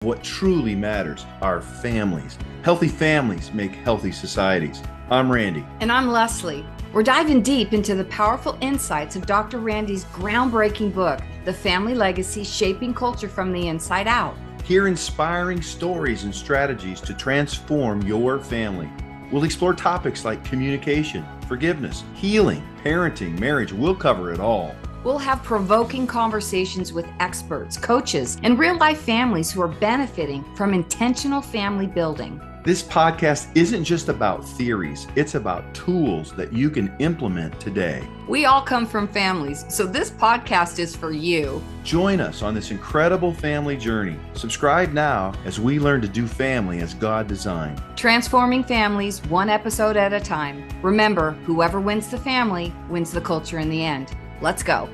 What truly matters, our families. Healthy families make healthy societies. I'm Randy. And I'm Leslie. We're diving deep into the powerful insights of Dr. Randy's groundbreaking book, The Family Legacy: Shaping Culture from the Inside Out. Hear inspiring stories and strategies to transform your family. We'll explore topics like communication, forgiveness, healing, parenting, marriage. We'll cover it all. We'll have provoking conversations with experts, coaches, and real-life families who are benefiting from intentional family building. This podcast isn't just about theories, it's about tools that you can implement today. We all come from families, so this podcast is for you. Join us on this incredible family journey. Subscribe now as we learn to do family as God designed. Transforming families one episode at a time. Remember, whoever wins the family wins the culture in the end. Let's go.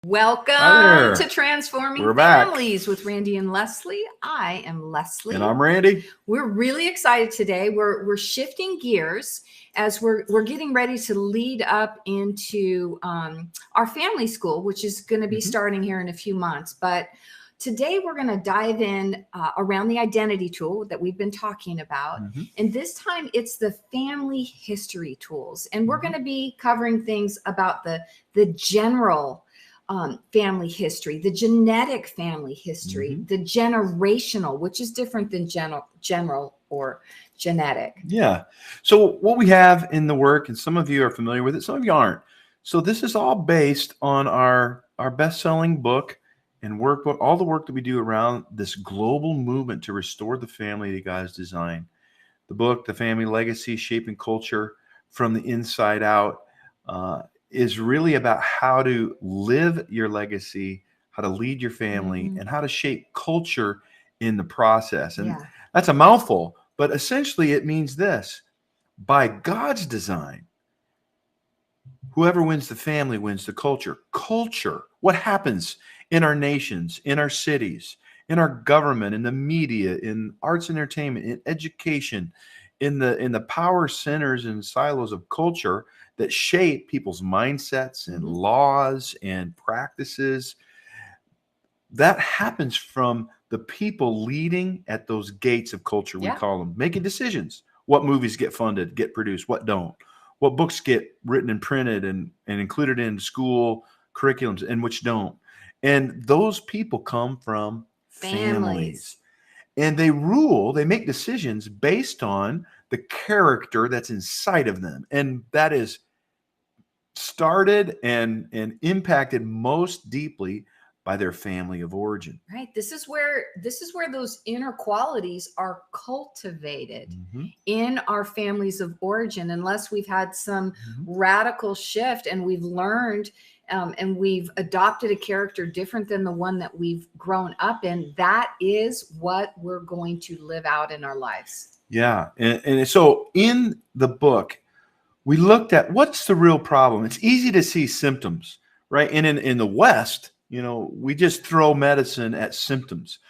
Welcome to Transforming Families with Randy and Leslie. I am Leslie. And I'm Randy. We're really excited today. We're shifting gears as we're getting ready to lead up into our family school, which is going to be starting here in a few months. But today we're going to dive in around the identity tool that we've been talking about. And this time it's the family history tools. And we're going to be covering things about the general family history, the genetic family history, the generational, which is different than general or genetic. Yeah. So what we have in the work, and some of you are familiar with it, some of you aren't. So this is all based on our best-selling book and workbook, all the work that we do around this global movement to restore the family that God's designed. The book, The Family Legacy: Shaping Culture from the Inside Out, is really about how to live your legacy, how to lead your family, and how to shape culture in the process. And that's a mouthful, but essentially it means this: by God's design, whoever wins the family wins the culture. Culture, what happens in our nations, in our cities, in our government, in the media, in arts and entertainment, in education, in the power centers and silos of culture that shape people's mindsets and laws and practices. That happens from the people leading at those gates of culture, we call them, making decisions. What movies get funded, get produced, what don't? What books get written and printed and included in school curriculums and which don't? And those people come from families. And they make decisions based on the character that's inside of them. And that is started and impacted most deeply by their family of origin. Right. This is where those inner qualities are cultivated in our families of origin, unless we've had some radical shift and we've learned and we've adopted a character different than the one that we've grown up in. That is what we're going to live out in our lives. Yeah. And so in the book, we looked at what's the real problem. It's easy to see symptoms, right? And in the West, we just throw medicine at symptoms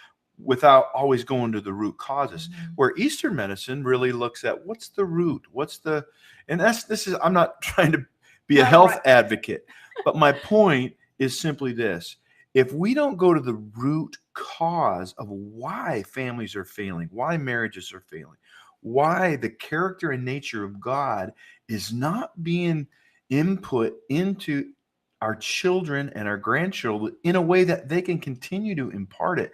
without always going to the root causes. Where Eastern medicine really looks at what's the root, I'm not trying to be a health advocate, but my point is simply this: if we don't go to the root cause of why families are failing, why marriages are failing, why the character and nature of God is not being input into our children and our grandchildren in a way that they can continue to impart it,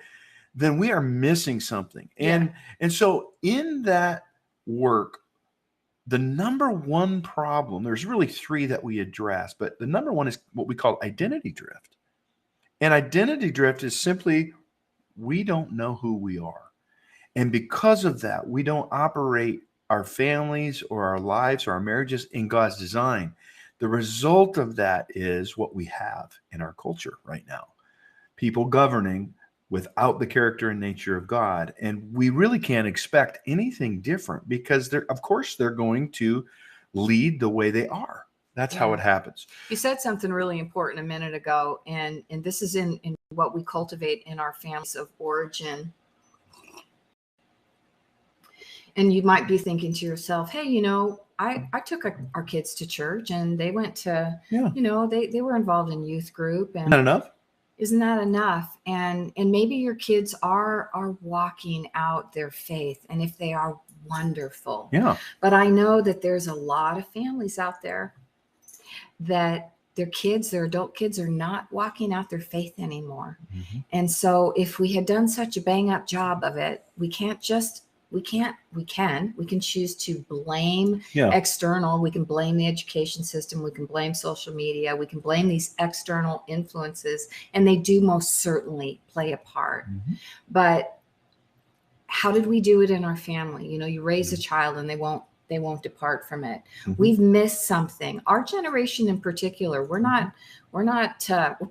then we are missing something. And so in that work, the number one problem, there's really three that we address, but the number one is what we call identity drift. And identity drift is simply, we don't know who we are. And because of that, we don't operate our families or our lives or our marriages in God's design. The result of that is what we have in our culture right now. People governing without the character and nature of God. And we really can't expect anything different because of course they're going to lead the way they are. That's how it happens. You said something really important a minute ago, and this is in what we cultivate in our families of origin. And you might be thinking to yourself, hey, I took our kids to church and they went to, they were involved in youth group. And not enough. Isn't that enough? And maybe your kids are walking out their faith, and if they are, wonderful. Yeah. But I know that there's a lot of families out there that their adult kids are not walking out their faith anymore. Mm-hmm. And so if we had done such a bang up job of it, we can choose to blame external. We can blame the education system. We can blame social media. We can blame these external influences, and they do most certainly play a part. Mm-hmm. But how did we do it in our family? You raise a child and they won't depart from it. Mm-hmm. We've missed something. Our generation in particular, we're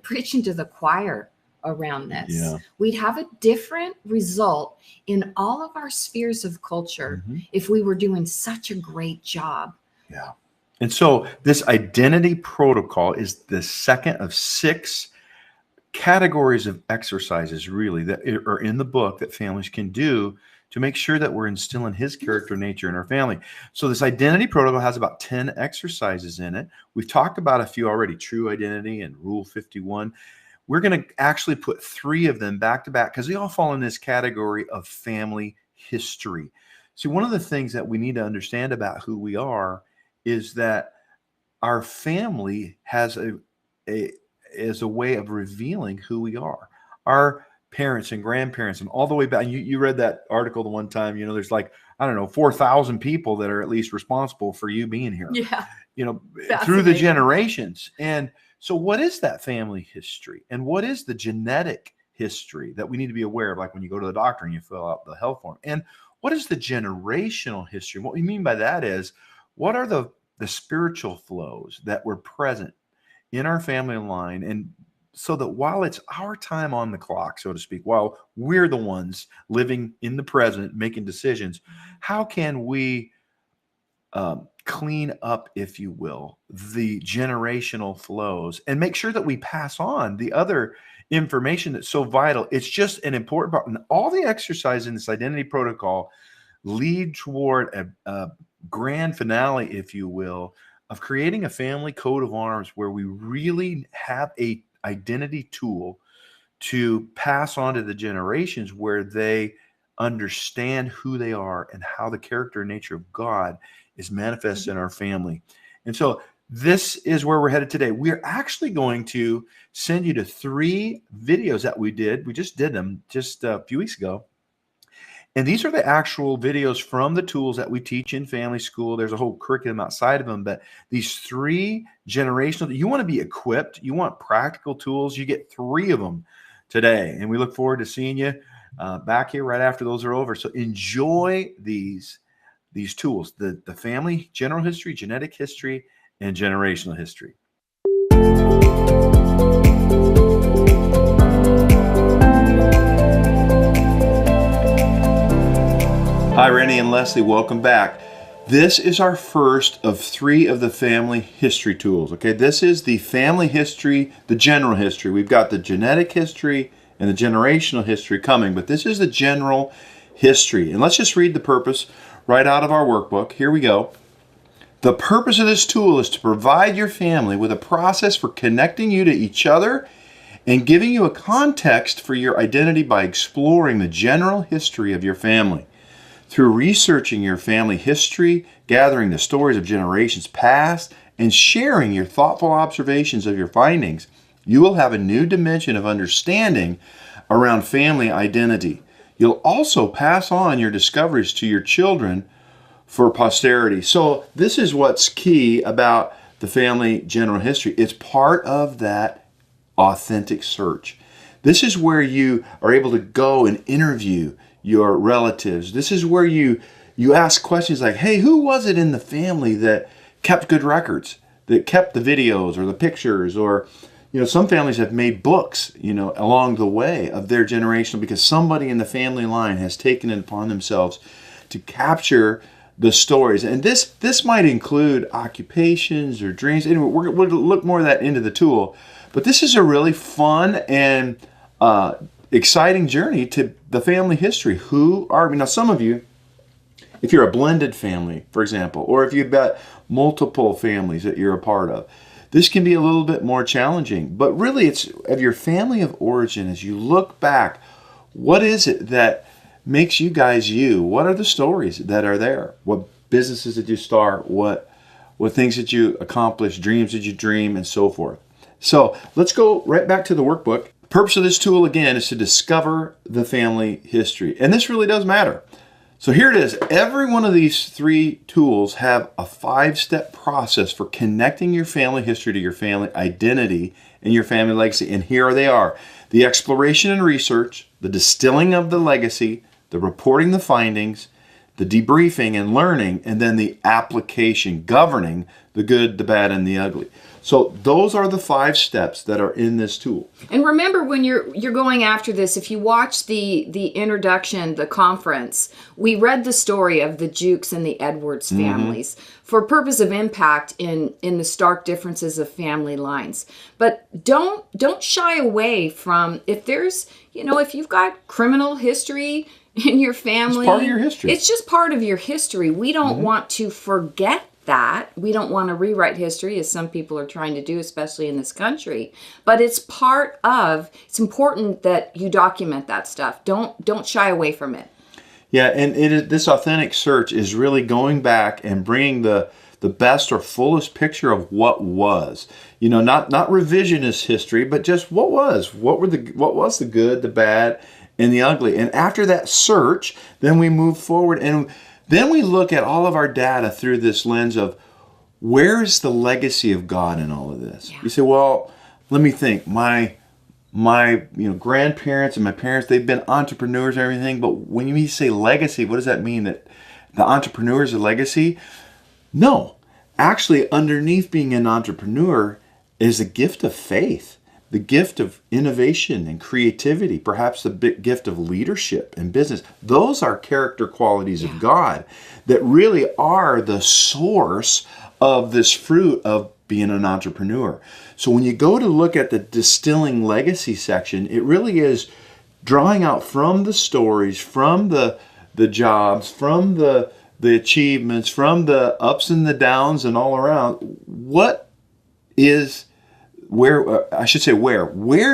preaching to the choir around this. Yeah. We'd have a different result in all of our spheres of culture if we were doing such a great job. Yeah. And so this identity protocol is the second of 6 categories of exercises really that are in the book that families can do to make sure that we're instilling his character nature in our family. So this identity protocol has about 10 exercises in it. We've talked about a few already, true identity and Rule 51. We're going to actually put 3 of them back to back because they all fall in this category of family history. See, one of the things that we need to understand about who we are is that our family has a way of revealing who we are. Our parents and grandparents and all the way back. You read that article the one time, there's 4,000 people that are at least responsible for you being here. Yeah. Through the generations. And so what is that family history? And what is the genetic history that we need to be aware of? Like when you go to the doctor and you fill out the health form. And what is the generational history? What we mean by that is, what are the spiritual flows that were present in our family line? And so that while it's our time on the clock, so to speak, while we're the ones living in the present, making decisions, how can we clean up, if you will, the generational flows and make sure that we pass on the other information that's so vital? It's just an important part. And all the exercise in this identity protocol lead toward a grand finale, if you will, of creating a family coat of arms where we really have a identity tool to pass on to the generations, where they understand who they are and how the character and nature of God is manifest in our family. And so this is where we're headed today. We're actually going to send you to 3 videos that we did. We just did them just a few weeks ago. And these are the actual videos from the tools that we teach in family school. There's a whole curriculum outside of them, but these 3 generational, you want to be equipped, you want practical tools, you get 3 of them today. And we look forward to seeing you back here right after those are over. So enjoy these tools, the family general history, genetic history, and generational history. Hi, Randy and Leslie. Welcome back. This is our first of 3 of the family history tools. Okay, this is the family history, the general history. We've got the genetic history and the generational history coming, but this is the general history. And let's just read the purpose right out of our workbook. Here we go. The purpose of this tool is to provide your family with a process for connecting you to each other and giving you a context for your identity by exploring the general history of your family. Through researching your family history, gathering the stories of generations past, and sharing your thoughtful observations of your findings, you will have a new dimension of understanding around family identity. You'll also pass on your discoveries to your children for posterity. So this is what's key about the family general history. It's part of that authentic search. This is where you are able to go and interview your relatives. This is where you ask questions like, hey, who was it in the family that kept good records, that kept the videos or the pictures? Or, some families have made books, along the way of their generation because somebody in the family line has taken it upon themselves to capture the stories. And this might include occupations or dreams. Anyway, we'll look more of that into the tool. But this is a really fun and exciting journey to the family history. Now some of you, if you're a blended family, for example, or if you've got multiple families that you're a part of, this can be a little bit more challenging. But really, it's of your family of origin. As you look back, what is it that makes you guys you? What are the stories that are there? What businesses did you start? What things did you accomplish? Dreams did you dream? And so forth. So let's go right back to the workbook. The purpose of this tool, again, is to discover the family history. And this really does matter. So here it is. Every one of these 3 tools have a 5-step process for connecting your family history to your family identity and your family legacy. And here they are. The exploration and research, the distilling of the legacy, the reporting the findings, the debriefing and learning, and then the application, governing the good, the bad, and the ugly. So those are the 5 steps that are in this tool. And remember, when you're going after this, if you watch the introduction, the conference, we read the story of the Jukes and the Edwards families for purpose of impact in the stark differences of family lines. But don't shy away from, if there's, if you've got criminal history in your family, It's part of your history. It's just part of your history. We don't want to forget that. We don't want to rewrite history, as some people are trying to do, especially in this country. But it's important that you document that stuff. Don't shy away from it. Yeah, and this authentic search is really going back and bringing the best or fullest picture of what was. Not revisionist history, but just what was. What was the good, the bad, and the ugly. And after that search, then we move forward, and then we look at all of our data through this lens of, where is the legacy of God in all of this? Yeah. You say, well, let me think. My grandparents and my parents, they've been entrepreneurs and everything, but when you say legacy, what does that mean? That the entrepreneur is a legacy? No. Actually, underneath being an entrepreneur is a gift of faith, the gift of innovation and creativity, perhaps the gift of leadership and business. Those are character qualities of God that really are the source of this fruit of being an entrepreneur. So when you go to look at the distilling legacy section, it really is drawing out from the stories, from the jobs, from the achievements, from the ups and the downs and all around, where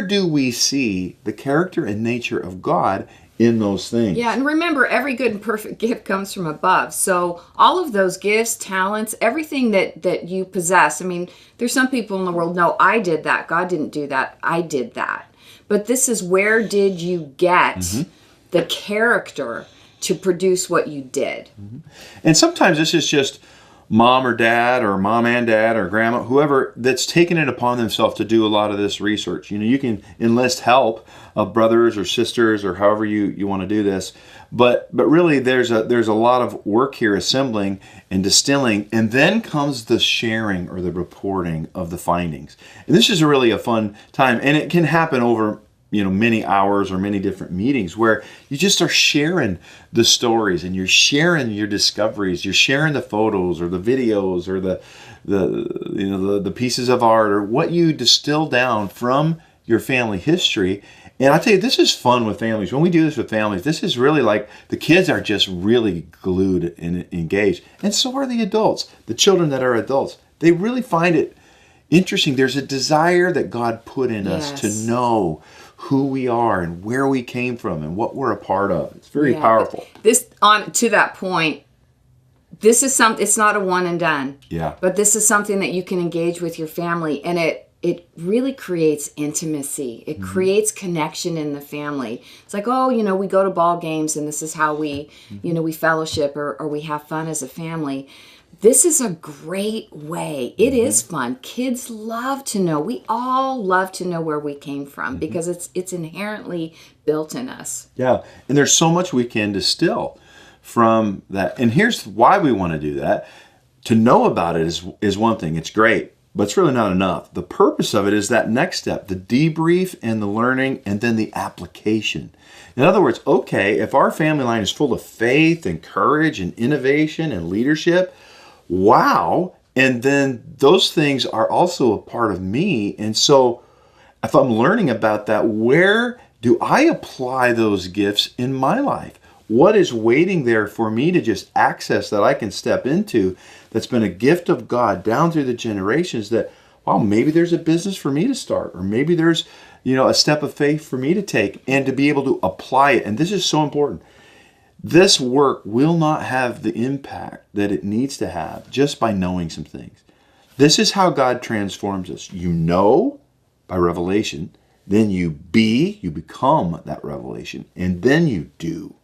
do we see the character and nature of God in those things? Yeah, and remember, every good and perfect gift comes from above. So all of those gifts, talents, everything that you possess. I mean, there's some people in the world, no, I did that. God didn't do that. I did that. But this is, where did you get the character to produce what you did? And sometimes this is just mom or dad, or mom and dad, or grandma, whoever that's taken it upon themselves to do a lot of this research. You can enlist help of brothers or sisters, or however you want to do this. But really, there's a lot of work here, assembling and distilling, and then comes the sharing or the reporting of the findings. And this is really a fun time, and it can happen over many hours or many different meetings, where you just are sharing the stories, and you're sharing your discoveries, you're sharing the photos or the videos or the pieces of art, or what you distill down from your family history. And I tell you, this is fun with families. When we do this with families, this is really like, the kids are just really glued and engaged, and so are the adults. The children that are adults, they really find it interesting. There's a desire that God put in us to know who we are and where we came from and what we're a part of. It's very powerful. To that point, this is it's not a one and done. Yeah. But this is something that you can engage with your family, and it really creates intimacy. It creates connection in the family. It's like, we go to ball games, and this is how we, we fellowship or we have fun as a family. This is a great way. It is fun. Kids love to know. We all love to know where we came from, because it's inherently built in us. Yeah, and there's so much we can distill from that. And here's why we want to do that. To know about it is one thing. It's great, but it's really not enough. The purpose of it is that next step, the debrief and the learning, and then the application. In other words, okay, if our family line is full of faith and courage and innovation and leadership, wow. And then those things are also a part of me. And so if I'm learning about that, where do I apply those gifts in my life? What is waiting there for me to just access, that I can step into, that's been a gift of God down through the generations, that, wow, maybe there's a business for me to start, or maybe there's, a step of faith for me to take, and to be able to apply it. And this is so important. This work will not have the impact that it needs to have just by knowing some things. This is how God transforms us. You know by revelation, then you become that revelation, and then you do.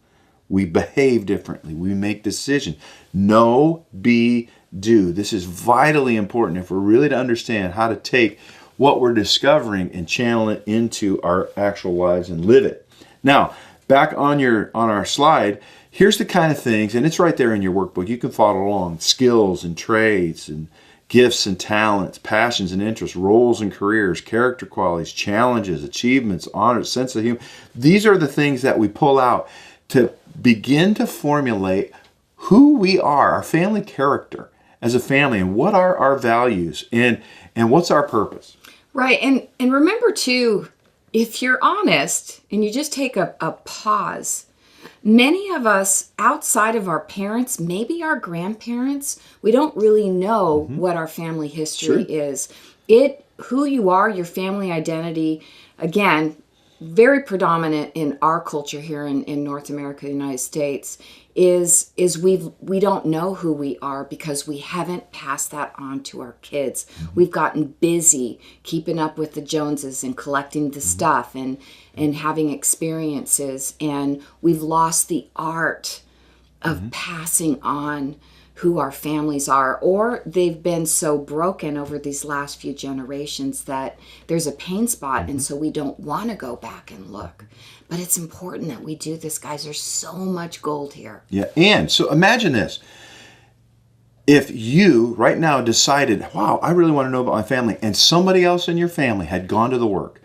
We behave differently. We make decisions. Know, be, do. This is vitally important if we're really to understand how to take what we're discovering and channel it into our actual lives and live it. Now, back on our slide, here's the kind of things, and it's right there in your workbook. You can follow along. Skills and trades and gifts and talents, passions and interests, roles and careers, character qualities, challenges, achievements, honors, sense of humor. These are the things that we pull out to begin to formulate who we are, our family character as a family, and what are our values, and what's our purpose. Right. And remember too, if you're honest and you just take a pause, many of us outside of our parents, maybe our grandparents, we don't really know what our family history is. Who you are, your family identity, again, very predominant in our culture here in North America, the United States, is we don't know who we are because we haven't passed that on to our kids. We've gotten busy keeping up with the Joneses and collecting the stuff and having experiences, and we've lost the art of passing on who our families are, or they've been so broken over these last few generations that there's a pain spot, and so we don't want to go back and look. But it's important that we do this, guys. There's so much gold here. Yeah, and so imagine this. If you right now decided, wow, I really want to know about my family, and somebody else in your family had gone to the work,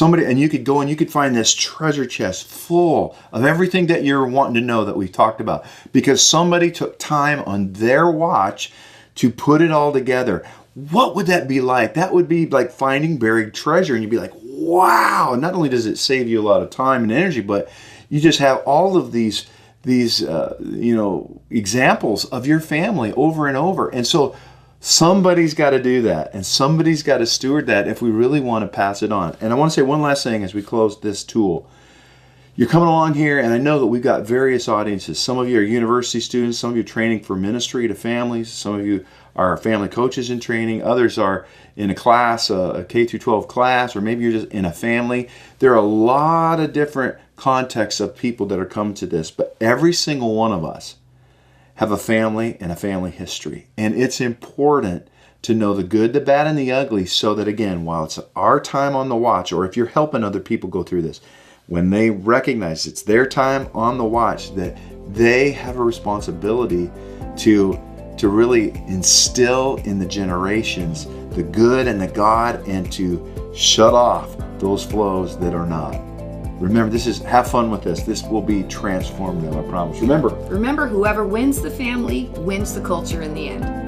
and you could go and you could find this treasure chest full of everything that you're wanting to know that we've talked about, because somebody took time on their watch to put it all together. What would that be like? That would be like finding buried treasure, and you'd be like, wow. And not only does it save you a lot of time and energy, but you just have all of these examples of your family over and over. And so somebody's got to do that, and somebody's got to steward that if we really want to pass it on. And I want to say one last thing as we close this tool. You're coming along here, and I know that we've got various audiences. Some of you are university students, some of you are training for ministry to families, some of you are family coaches in training, others are in a class, a K through 12 class, or maybe you're just in a family. There are a lot of different contexts of people that are coming to this, but every single one of us have a family and a family history. And it's important to know the good, the bad, and the ugly, so that, again, while it's our time on the watch, or if you're helping other people go through this, when they recognize it's their time on the watch, that they have a responsibility to really instill in the generations the good and the God, and to shut off those flows that are not. Remember, have fun with this. This will be transformative, I promise. Remember, whoever wins the family wins the culture in the end.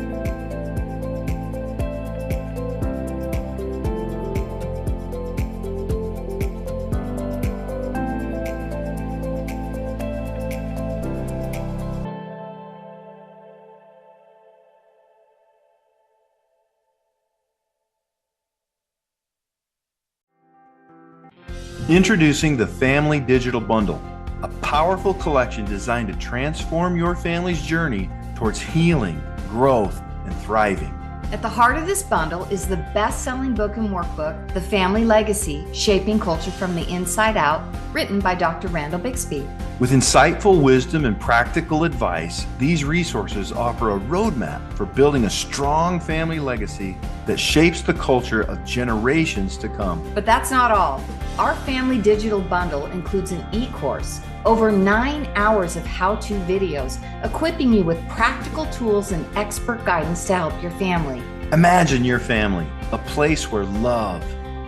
Introducing the Family Digital Bundle, a powerful collection designed to transform your family's journey towards healing, growth, and thriving. At the heart of this bundle is the best-selling book and workbook, The Family Legacy: Shaping Culture from the Inside Out, written by Dr. Randall Bixby. With insightful wisdom and practical advice, these resources offer a roadmap for building a strong family legacy that shapes the culture of generations to come. But that's not all. Our Family Digital Bundle includes an e-course, over 9 hours of how-to videos, equipping you with practical tools and expert guidance to help your family. Imagine your family, a place where love,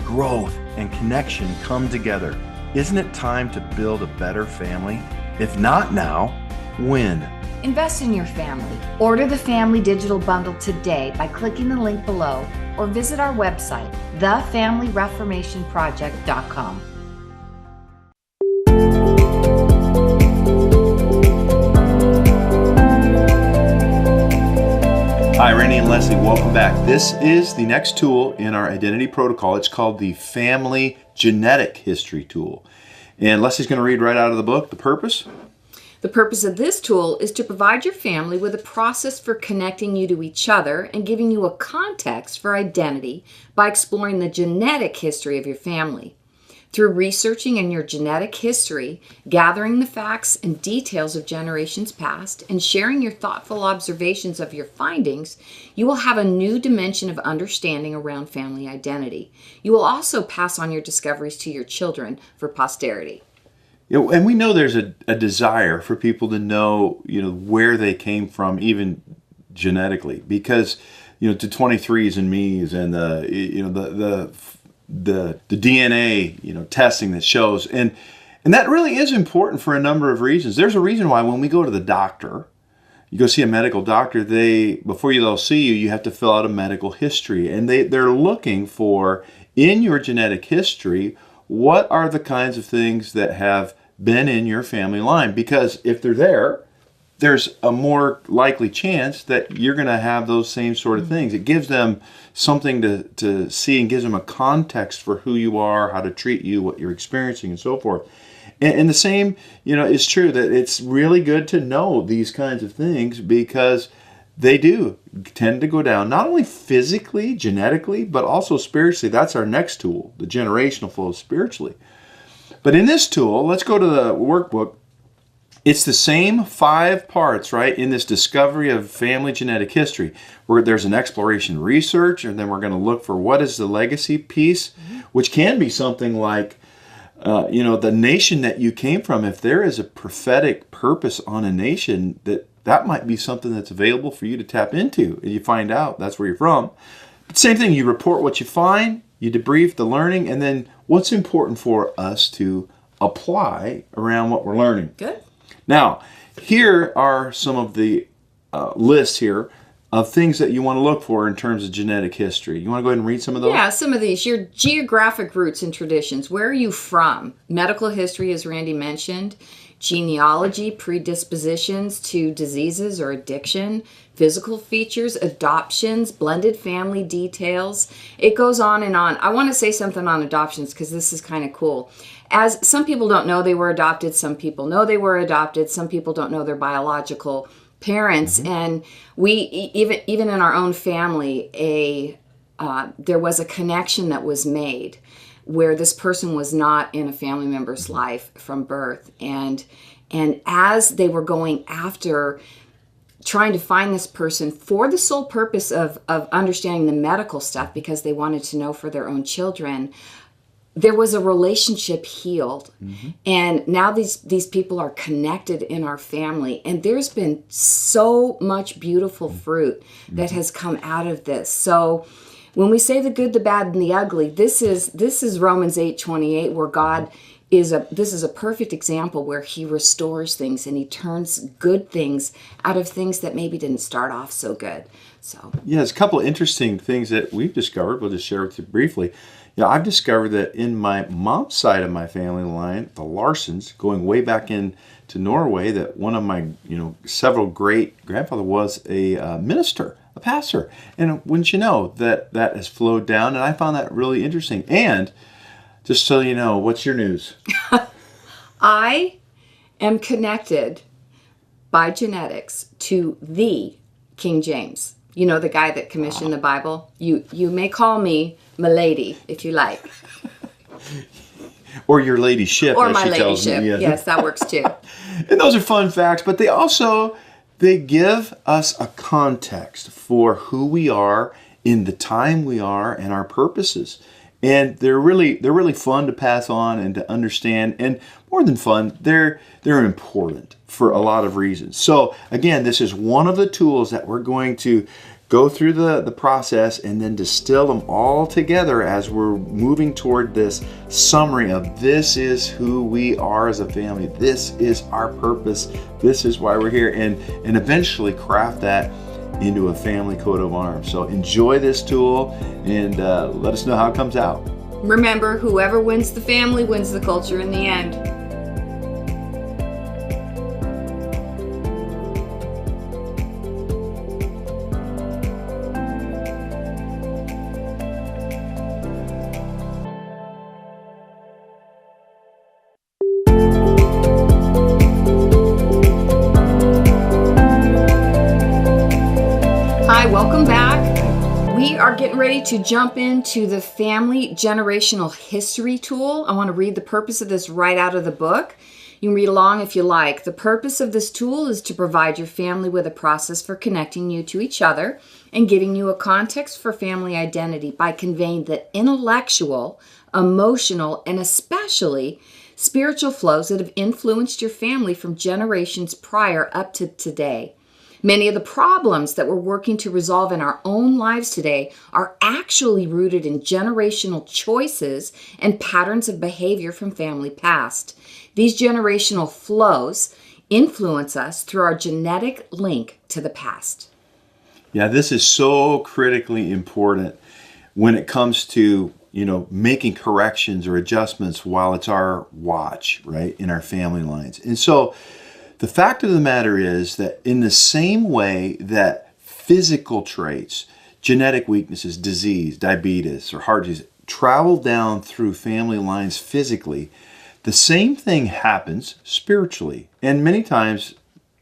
growth, and connection come together. Isn't it time to build a better family? If not now, when? Invest in your family. Order the Family Digital Bundle today by clicking the link below, or visit our website, thefamilyreformationproject.com. Hi, Randy and Leslie, welcome back. This is the next tool in our identity protocol. It's called the Family Genetic History Tool. And Leslie's going to read right out of the book, the purpose. The purpose of this tool is to provide your family with a process for connecting you to each other and giving you a context for identity by exploring the genetic history of your family. Through researching in your genetic history, gathering the facts and details of generations past, and sharing your thoughtful observations of your findings, you will have a new dimension of understanding around family identity. You will also pass on your discoveries to your children for posterity. And we know there's a desire for people to know, where they came from, even genetically, because, to 23s and me's and the DNA, testing that shows, and that really is important for a number of reasons. There's a reason why when we go to the doctor, you go see a medical doctor, before they'll see you, you have to fill out a medical history, and they're looking for, in your genetic history, what are the kinds of things that have been in your family line, because if they're there, there's a more likely chance that you're going to have those same sort of things. It gives them something to see and gives them a context for who you are, how to treat you, what you're experiencing, and so forth. And the same, is true that it's really good to know these kinds of things because they do tend to go down, not only physically, genetically, but also spiritually. That's our next tool, the generational flow spiritually. But in this tool, let's go to the workbook. It's the same 5 parts, right, in this discovery of family genetic history, where there's an exploration research, and then we're going to look for what is the legacy piece, which can be something like, the nation that you came from. If there is a prophetic purpose on a nation, that might be something that's available for you to tap into, and you find out that's where you're from. But same thing, you report what you find, you debrief the learning, and then what's important for us to apply around what we're learning. Good. Now, here are some of the lists here of things that you want to look for in terms of genetic history. You want to go ahead and read some of those? Yeah, some of these. Your geographic roots and traditions. Where are you from? Medical history, as Randy mentioned. Genealogy, predispositions to diseases or addiction. Physical features, adoptions, blended family details. It goes on and on. I want to say something on adoptions because this is kind of cool. As some people don't know they were adopted, some people know they were adopted, some people don't know their biological parents, and we even in our own family, there was a connection that was made where this person was not in a family member's life from birth, and as they were going after trying to find this person for the sole purpose of understanding the medical stuff because they wanted to know for their own children, there was a relationship healed. And now these people are connected in our family, and there's been so much beautiful fruit that has come out of this. So when we say the good, the bad, and the ugly, this is Romans 8:28, where God this is a perfect example where he restores things and he turns good things out of things that maybe didn't start off so good. So yeah, there's a couple of interesting things that we've discovered. We'll just share with you briefly. I've discovered that in my mom's side of my family line, the Larsons, going way back into Norway, that one of my several great grandfather was a minister, a pastor, and wouldn't you know that has flowed down, and I found that really interesting. And just so you know, what's your news? I am connected by genetics to the King James. The guy that commissioned the Bible. You may call me Milady if you like. Or your ladyship. Or my ladyship. Yes, that works too. And those are fun facts, but they give us a context for who we are in the time we are and our purposes. And they're really fun to pass on and to understand. And more than fun, they're important for a lot of reasons. So again, this is one of the tools that we're going to go through the process and then distill them all together as we're moving toward this summary of this is who we are as a family. This is our purpose. This is why we're here. And eventually craft that into a family coat of arms. So enjoy this tool and let us know how it comes out. Remember, whoever wins the family wins the culture in the end. are getting ready to jump into the Family Generational History Tool. I want to read the purpose of this right out of the book. You can read along if you like. The purpose of this tool is to provide your family with a process for connecting you to each other and giving you a context for family identity by conveying the intellectual, emotional, and especially spiritual flows that have influenced your family from generations prior up to today. Many of the problems that we're working to resolve in our own lives today are actually rooted in generational choices and patterns of behavior from family past. These generational flows influence us through our genetic link to the past. Yeah, this is so critically important when it comes to, making corrections or adjustments while it's our watch, right, in our family lines. And so the fact of the matter is that in the same way that physical traits, genetic weaknesses, disease, diabetes, or heart disease travel down through family lines physically, the same thing happens spiritually and many times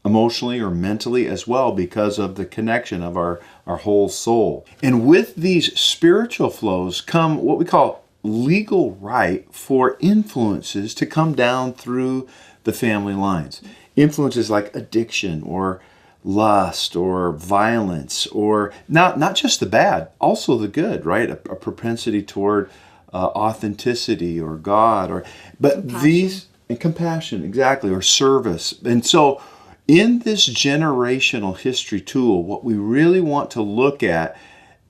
emotionally or mentally as well because of the connection of our whole soul. And with these spiritual flows come what we call legal right for influences to come down through the family lines. Influences like addiction or lust or violence, or not just the bad, also the good, right? A propensity toward authenticity or God, but compassion. These and compassion, exactly, or service. And so in this generational history tool, what we really want to look at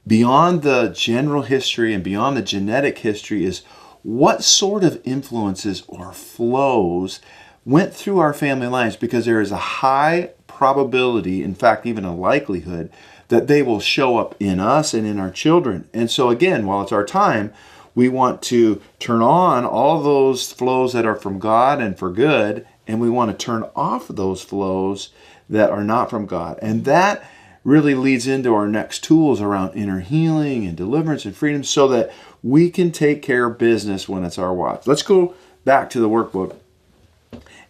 beyond the general history and beyond the genetic history is what sort of influences or flows went through our family lines, because there is a high probability, in fact, even a likelihood, that they will show up in us and in our children. And so again, while it's our time, we want to turn on all those flows that are from God and for good, and we want to turn off those flows that are not from God. And that really leads into our next tools around inner healing and deliverance and freedom so that we can take care of business when it's our watch. Let's go back to the workbook.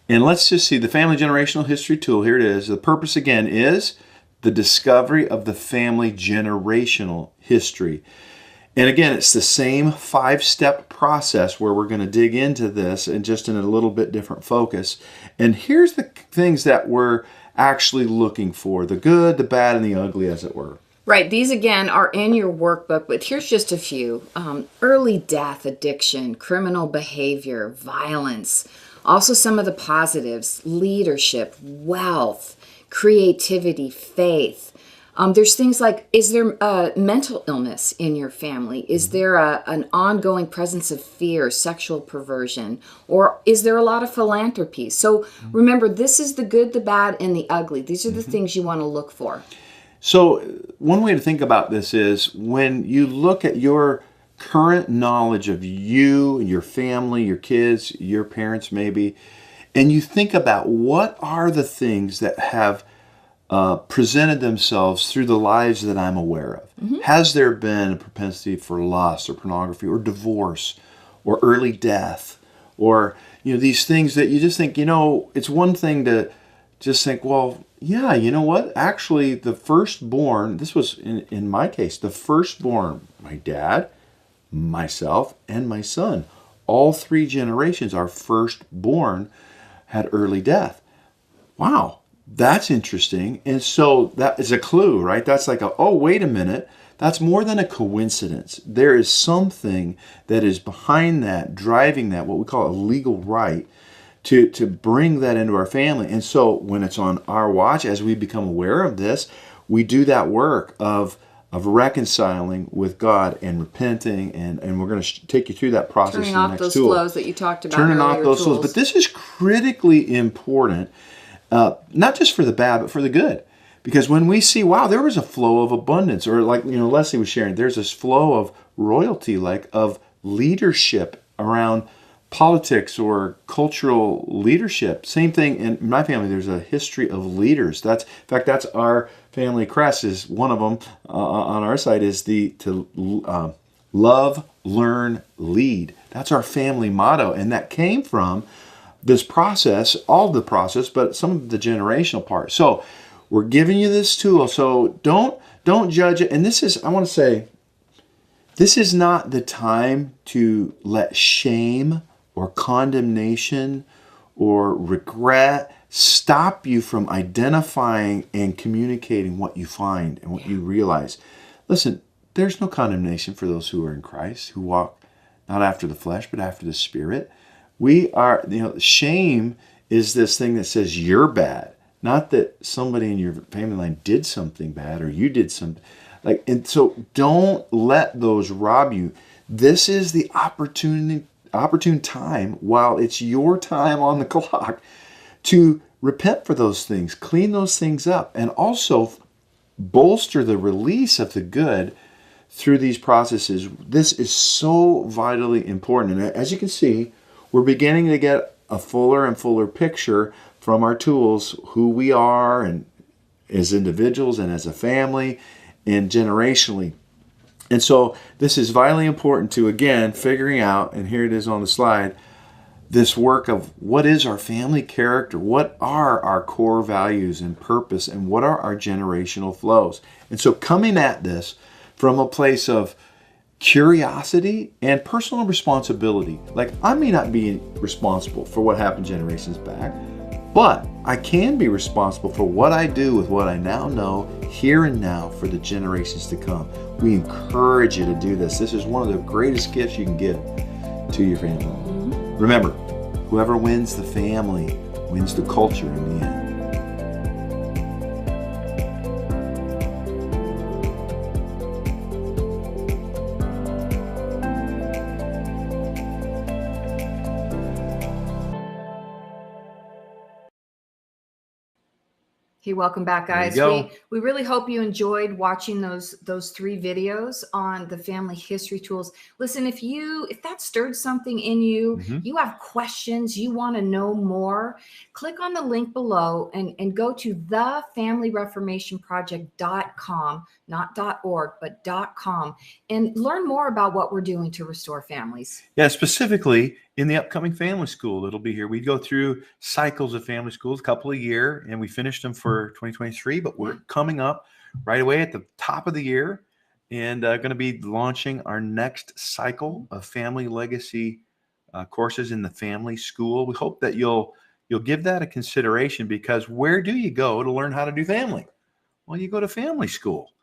And let's just see the Family Generational History Tool. Here it is. The purpose again is the discovery of the family generational history. And again, it's the same 5-step process where we're going to dig into this and just in a little bit different focus. And here's the things that we're actually looking for: the good, the bad, and the ugly, as it were. Right. These, again, are in your workbook, but here's just a few. Early death, addiction, criminal behavior, violence. Also some of the positives: leadership, wealth, creativity, faith. There's things like, is there mental illness in your family? Is there an ongoing presence of fear, sexual perversion? Or is there a lot of philanthropy? So remember, this is the good, the bad, and the ugly. These are the things you want to look for. So one way to think about this is when you look at your current knowledge of you, your family, your kids, your parents maybe, and you think about what are the things that have presented themselves through the lives that I'm aware of. Mm-hmm. Has there been a propensity for lust or pornography or divorce or early death or these things that you just think, it's one thing to just think, well, yeah, you know what? Actually, the firstborn, this was in my case, the firstborn, my dad, myself, and my son, all 3 generations, our firstborn had early death. Wow. That's interesting. And so that is a clue, right? That's like oh, wait a minute. That's more than a coincidence. There is something that is behind that, driving that, what we call a legal right to bring that into our family. And so when it's on our watch, as we become aware of this, we do that work of reconciling with God and repenting, and we're going to take you through that process. Turning in the off next those tool. flows that you talked about. Turning off those flows. But this is critically important. Not just for the bad, but for the good. Because when we see, wow, there was a flow of abundance, or like, Leslie was sharing, there's this flow of royalty, like of leadership around politics or cultural leadership. Same thing in my family, there's a history of leaders. In fact, that's our family crest, is one of them on our side is to love, learn, lead. That's our family motto. And that came from this process, all the process, but some of the generational part. So we're giving you this tool. So don't judge it. And this is, I want to say, This is not the time to let shame or condemnation or regret stop you from identifying and communicating what you find and what you realize. Listen, there's no condemnation for those who are in Christ, who walk not after the flesh, but after the Spirit. We are, shame is this thing that says you're bad, not that somebody in your family line did something bad or you did something. And so don't let those rob you. This is the opportune time, while it's your time on the clock, to repent for those things, clean those things up, and also bolster the release of the good through these processes. This is so vitally important. And as you can see, we're beginning to get a fuller and fuller picture from our tools, who we are and as individuals and as a family and generationally. And so this is vitally important to, again, figuring out, and here it is on the slide, this work of what is our family character, what are our core values and purpose, and what are our generational flows. And so coming at this from a place of curiosity and personal responsibility. I may not be responsible for what happened generations back, but I can be responsible for what I do with what I now know here and now for the generations to come. We encourage you to do this. This is one of the greatest gifts you can give to your family. Remember, whoever wins the family wins the culture in the end. Hey, welcome back, guys. There you go. We really hope you enjoyed watching those 3 videos on the family history tools. Listen, if that stirred something in you, you have questions, you want to know more, click on the link below and go to thefamilyreformationproject.com, not .org, but .com, and learn more about what we're doing to restore families. Yeah, specifically in the upcoming family school that'll be here. We go through cycles of family schools, a couple a year, and we finished them for 2023, but we're coming up right away at the top of the year and going to be launching our next cycle of family legacy courses in the family school. We hope that you'll give that a consideration, because where do you go to learn how to do family? Well, you go to family school,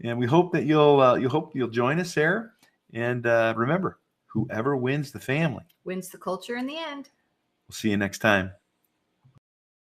and we hope that you'll join us there. And remember, whoever wins the family Wins the culture in the end. We'll see you next time.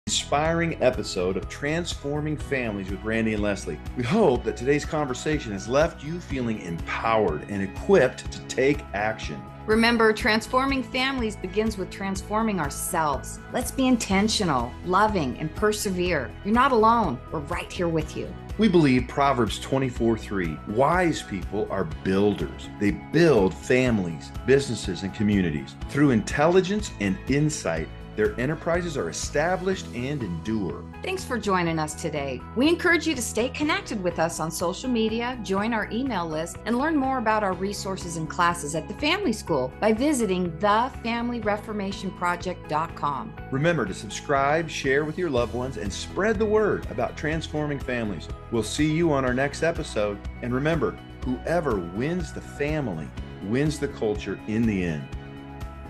Inspiring episode of Transforming Families with Randy and Leslie. We hope that today's conversation has left you feeling empowered and equipped to take action. Remember, transforming families begins with transforming ourselves. Let's be intentional, loving, and persevere. You're not alone. We're right here with you. We believe Proverbs 24:3. Wise people are builders. They build families, businesses, and communities. Through intelligence and insight, their enterprises are established and endure. Thanks for joining us today. We encourage you to stay connected with us on social media, join our email list, and learn more about our resources and classes at the Family School by visiting thefamilyreformationproject.com. Remember to subscribe, share with your loved ones, and spread the word about transforming families. We'll see you on our next episode. And remember, whoever wins the family wins the culture in the end.